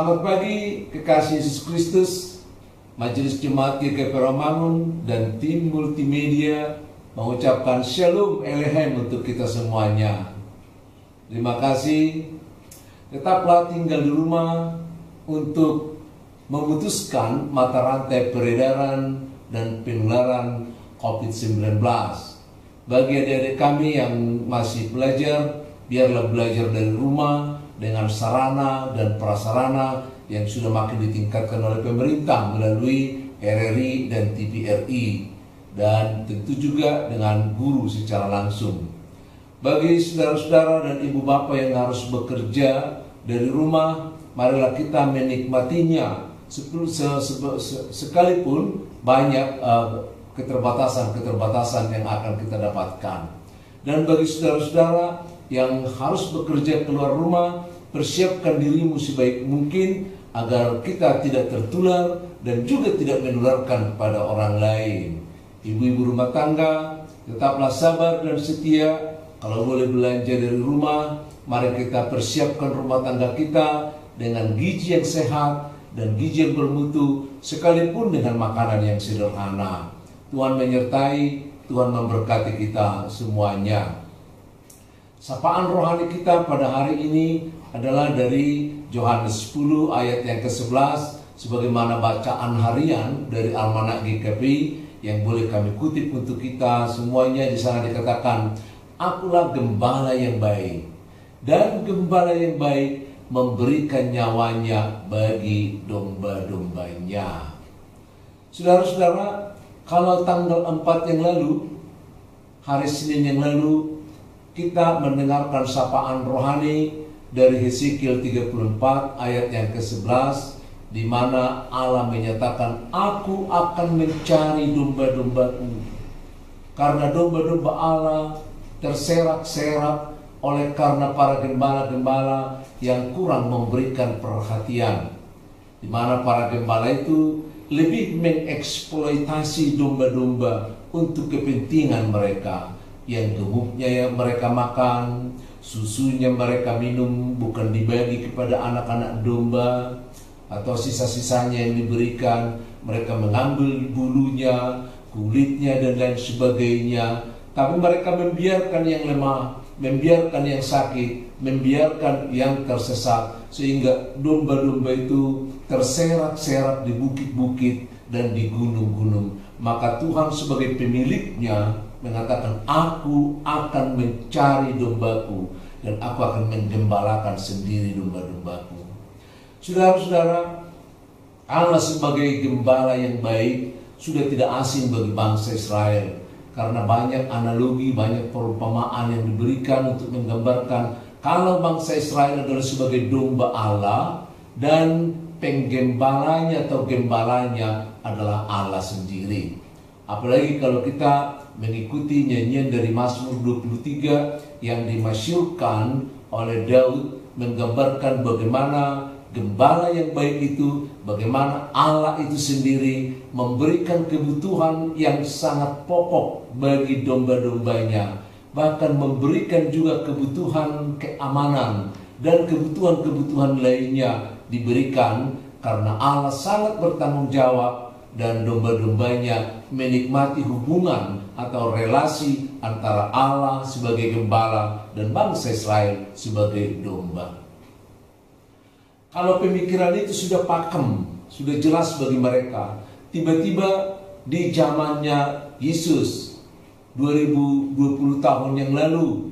Selamat pagi kekasih Yesus Kristus, Majelis Jemaat GKP Romangun dan tim multimedia mengucapkan Shalom Elohim untuk kita semuanya. Terima kasih. Tetaplah tinggal di rumah untuk memutuskan mata rantai peredaran dan penularan COVID-19. Bagi adik-adik kami yang masih belajar, biarlah belajar dari rumah dengan sarana dan prasarana yang sudah makin ditingkatkan oleh pemerintah melalui RRI dan TVRI, dan tentu juga dengan guru secara langsung. Bagi saudara-saudara dan ibu bapak yang harus bekerja dari rumah, marilah kita menikmatinya sekalipun banyak keterbatasan yang akan kita dapatkan. Dan bagi saudara-saudara yang harus bekerja keluar rumah, persiapkan dirimu sebaik mungkin agar kita tidak tertular dan juga tidak menularkan kepada orang lain. Ibu-ibu rumah tangga, tetaplah sabar dan setia. Kalau boleh belanja dari rumah, mari kita persiapkan rumah tangga kita dengan gizi yang sehat dan gizi yang bermutu, sekalipun dengan makanan yang sederhana. Tuhan menyertai, Tuhan memberkati kita semuanya. Sapaan rohani kita pada hari ini adalah dari Yohanes 10 ayat yang ke-11, sebagaimana bacaan harian dari Almanak GKP yang boleh kami kutip untuk kita semuanya. Di sana dikatakan, "Akulah gembala yang baik, dan gembala yang baik memberikan nyawanya bagi domba-dombanya." Saudara-saudara, kalau tanggal 4 yang lalu, hari Senin yang lalu, kita mendengarkan sapaan rohani dari Hesekiel 34 ayat yang ke-11, di mana Allah menyatakan, "Aku akan mencari domba-dombaku." Karena domba-domba Allah terserak-serak oleh karena para gembala-gembala yang kurang memberikan perhatian, di mana para gembala itu lebih mengeksploitasi domba-domba untuk kepentingan mereka. Yang gemuknya mereka makan, susunya mereka minum, bukan dibagi kepada anak-anak domba, atau sisa-sisanya yang diberikan. Mereka mengambil bulunya, kulitnya, dan lain sebagainya. Tapi mereka membiarkan yang lemah, membiarkan yang sakit, membiarkan yang tersesat, sehingga domba-domba itu terserak-serak di bukit-bukit dan di gunung-gunung. Maka Tuhan sebagai pemiliknya mengatakan, "Aku akan mencari dombaku dan aku akan menggembalakan sendiri domba-dombaku." Saudara-saudara, Allah sebagai gembala yang baik sudah tidak asing bagi bangsa Israel, karena banyak analogi, banyak perumpamaan yang diberikan untuk menggambarkan kalau bangsa Israel adalah sebagai domba Allah dan penggembalanya atau gembalanya adalah Allah sendiri. Apalagi kalau kita mengikuti nyanyian dari Mazmur 23 yang dimasyhurkan oleh Daud, menggambarkan bagaimana gembala yang baik itu, bagaimana Allah itu sendiri memberikan kebutuhan yang sangat pokok bagi domba-dombanya, bahkan memberikan juga kebutuhan keamanan dan kebutuhan-kebutuhan lainnya diberikan, karena Allah sangat bertanggung jawab dan domba-dombanya menikmati hubungan atau relasi antara Allah sebagai gembala dan bangsa Israel sebagai domba. Kalau pemikiran itu sudah pakem, sudah jelas bagi mereka, tiba-tiba di zamannya Yesus 2020 tahun yang lalu,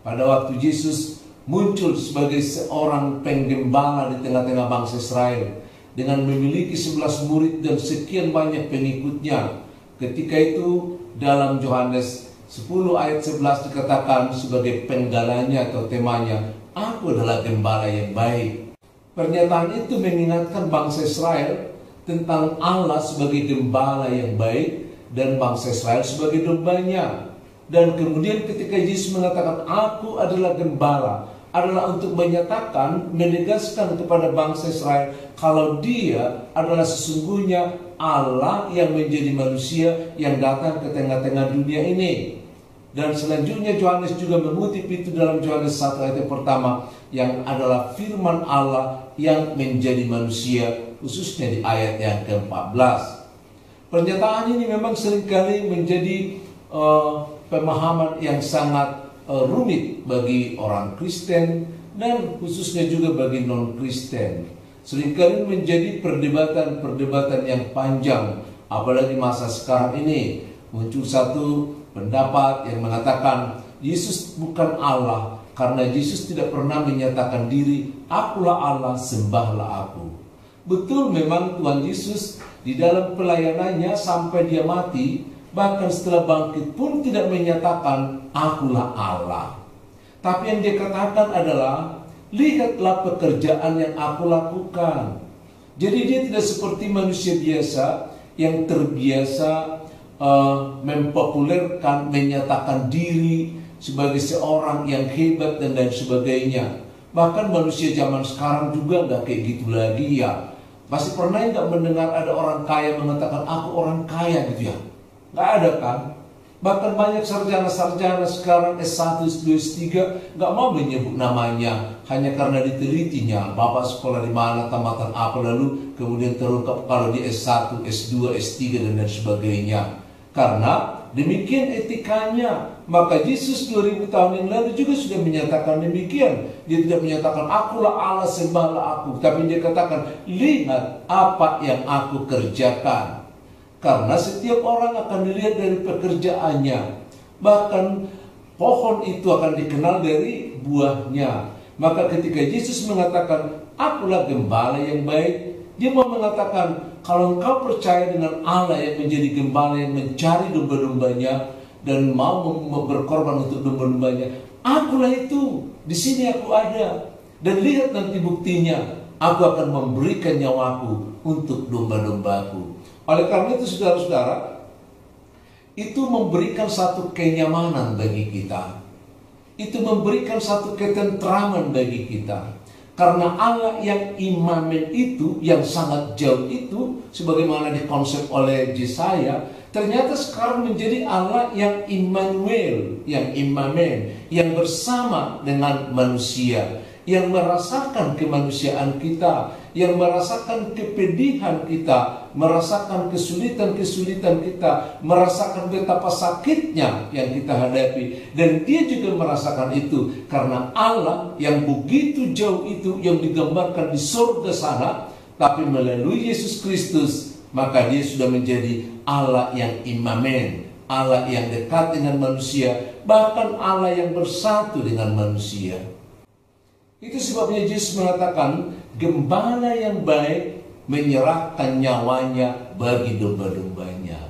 pada waktu Yesus muncul sebagai seorang penggembala di tengah-tengah bangsa Israel dengan memiliki 11 murid dan sekian banyak pengikutnya. Ketika itu dalam Yohanes 10 ayat 11 dikatakan sebagai penggalanya atau temanya, "Aku adalah gembala yang baik." Pernyataan itu mengingatkan bangsa Israel tentang Allah sebagai gembala yang baik dan bangsa Israel sebagai dombanya. Dan kemudian ketika Yesus mengatakan, "Aku adalah gembala," adalah untuk menyatakan, menegaskan kepada bangsa Israel kalau dia adalah sesungguhnya Allah yang menjadi manusia yang datang ke tengah-tengah dunia ini. Dan selanjutnya Yohanes juga mengutip itu dalam Yohanes 1 ayat yang pertama, yang adalah firman Allah yang menjadi manusia, khususnya di ayat yang ke-14. Pernyataan ini memang seringkali menjadi pemahaman yang sangat rumit bagi orang Kristen dan khususnya juga bagi non-Kristen. Seringkali menjadi perdebatan yang panjang, apalagi masa sekarang ini. Muncul satu pendapat yang mengatakan Yesus bukan Allah karena Yesus tidak pernah menyatakan diri, "Akulah Allah, sembahlah aku." Betul, memang Tuhan Yesus di dalam pelayanannya sampai dia mati, bahkan setelah bangkit pun tidak menyatakan, "Akulah Allah." Tapi yang dia katakan adalah, "Lihatlah pekerjaan yang aku lakukan." Jadi dia tidak seperti manusia biasa yang terbiasa mempopulerkan, menyatakan diri sebagai seorang yang hebat dan lain sebagainya. Bahkan manusia zaman sekarang juga nggak kayak gitu lagi ya. Masih pernah nggak mendengar ada orang kaya mengatakan, "Aku orang kaya," gitu ya? Nggak ada kan? Bahkan banyak sarjana-sarjana sekarang S1, S2, S3 nggak mau menyebut namanya hanya karena ditelitinya bapak sekolah di mana, tamatan apa, lalu kemudian terungkap kalau di S1, S2, S3 dan lain sebagainya. Karena demikian etikanya. Maka Yesus 2000 tahun yang lalu juga sudah menyatakan demikian. Dia tidak menyatakan, "Akulah Allah, sembahlah aku." Tapi dia katakan, "Lihat apa yang aku kerjakan." Karena setiap orang akan dilihat dari pekerjaannya. Bahkan pohon itu akan dikenal dari buahnya. Maka ketika Yesus mengatakan, "Akulah gembala yang baik," dia mau mengatakan, kalau engkau percaya dengan Allah yang menjadi gembala yang mencari domba-dombanya dan mau berkorban untuk domba-dombanya, akulah itu. Di sini aku ada. Dan lihat nanti buktinya, aku akan memberikan nyawaku untuk domba-dombaku. Oleh karena itu saudara-saudara, itu memberikan satu kenyamanan bagi kita. Itu memberikan satu ketentraman bagi kita. Karena Allah yang imamen itu, yang sangat jauh itu, sebagaimana dikonsep oleh Yesaya, ternyata sekarang menjadi Allah yang Immanuel, yang imamen, yang bersama dengan manusia, yang merasakan kemanusiaan kita, yang merasakan kepedihan kita, merasakan kesulitan-kesulitan kita, merasakan betapa sakitnya yang kita hadapi. Dan dia juga merasakan itu karena Allah yang begitu jauh itu, yang digambarkan di surga sana, tapi melalui Yesus Kristus, maka dia sudah menjadi Allah yang imamen, Allah yang dekat dengan manusia, bahkan Allah yang bersatu dengan manusia. Itu sebabnya Yesus mengatakan, gembala yang baik menyerahkan nyawanya bagi domba-dombanya.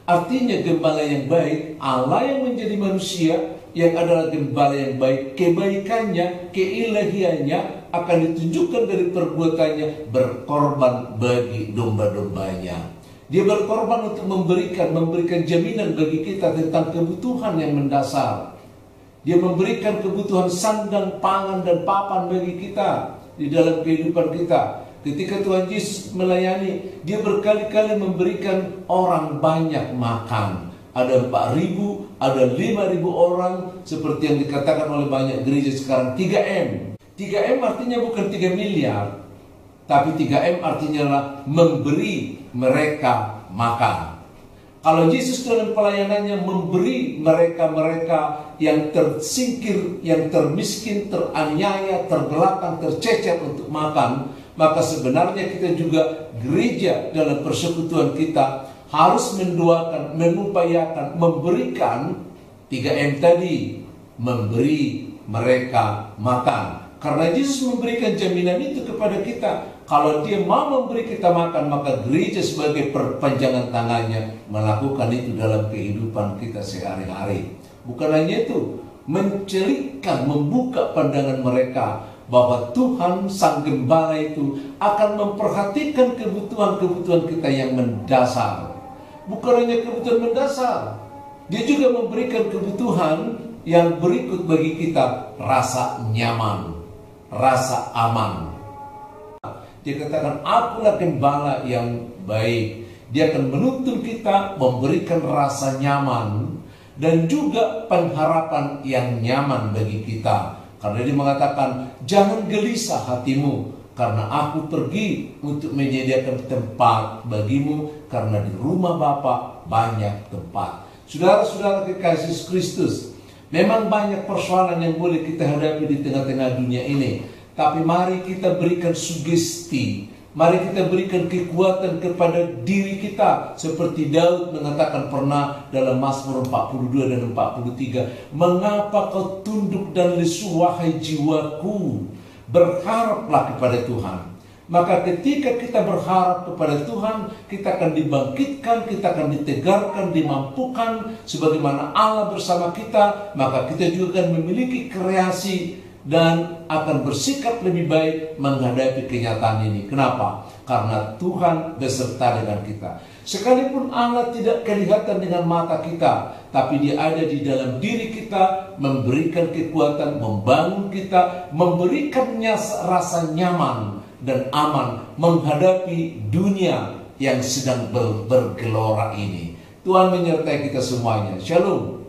Artinya gembala yang baik, Allah yang menjadi manusia, yang adalah gembala yang baik, kebaikannya, keilahiannya akan ditunjukkan dari perbuatannya, berkorban bagi domba-dombanya. Dia berkorban untuk memberikan jaminan bagi kita tentang kebutuhan yang mendasar. Dia memberikan kebutuhan sandang, pangan, dan papan bagi kita di dalam kehidupan kita. Ketika Tuhan Yesus melayani, dia berkali-kali memberikan orang banyak makan. Ada 4.000, ada 5.000 orang, seperti yang dikatakan oleh banyak gereja sekarang, 3M. 3M artinya bukan 3 miliar, tapi 3M artinya adalah memberi mereka makan. Kalau Yesus dalam pelayanannya memberi mereka-mereka yang tersingkir, yang termiskin, teraniaya, terbelakang, tercecer untuk makan, maka sebenarnya kita juga gereja dalam persekutuan kita harus mendoakan, mengupayakan, memberikan 3M tadi, memberi mereka makan. Karena Yesus memberikan jaminan itu kepada kita. Kalau dia mau memberi kita makan, maka gereja sebagai perpanjangan tangannya melakukan itu dalam kehidupan kita sehari-hari. Bukan hanya itu, mencelikkan, membuka pandangan mereka bahwa Tuhan Sang Gembala itu akan memperhatikan kebutuhan-kebutuhan kita yang mendasar. Bukan hanya kebutuhan mendasar, dia juga memberikan kebutuhan yang berikut bagi kita, rasa nyaman, rasa aman. Dia katakan, akulah gembala yang baik. Dia akan menuntun kita, memberikan rasa nyaman. dan juga pengharapan yang nyaman bagi kita. Karena dia mengatakan, jangan gelisah hatimu, karena aku pergi untuk menyediakan tempat bagimu, karena di rumah Bapa banyak tempat. Saudara-saudara kekasih Kristus, memang banyak persoalan yang boleh kita hadapi di tengah-tengah dunia ini. Tapi mari kita berikan sugesti, mari kita berikan kekuatan kepada diri kita. Seperti Daud mengatakan pernah dalam Mazmur 42 dan 43, mengapa kau tunduk dan lesu wahai jiwaku? Berharaplah kepada Tuhan. Maka ketika kita berharap kepada Tuhan, kita akan dibangkitkan, kita akan ditegarkan, dimampukan sebagaimana Allah bersama kita. Maka kita juga akan memiliki kreasi dan akan bersikap lebih baik menghadapi kenyataan ini. Kenapa? Karena Tuhan beserta dengan kita. Sekalipun Allah tidak kelihatan dengan mata kita, tapi Dia ada di dalam diri kita, memberikan kekuatan, membangun kita, memberikannya rasa nyaman dan aman menghadapi dunia yang sedang bergelora ini. Tuhan menyertai kita semuanya. Shalom.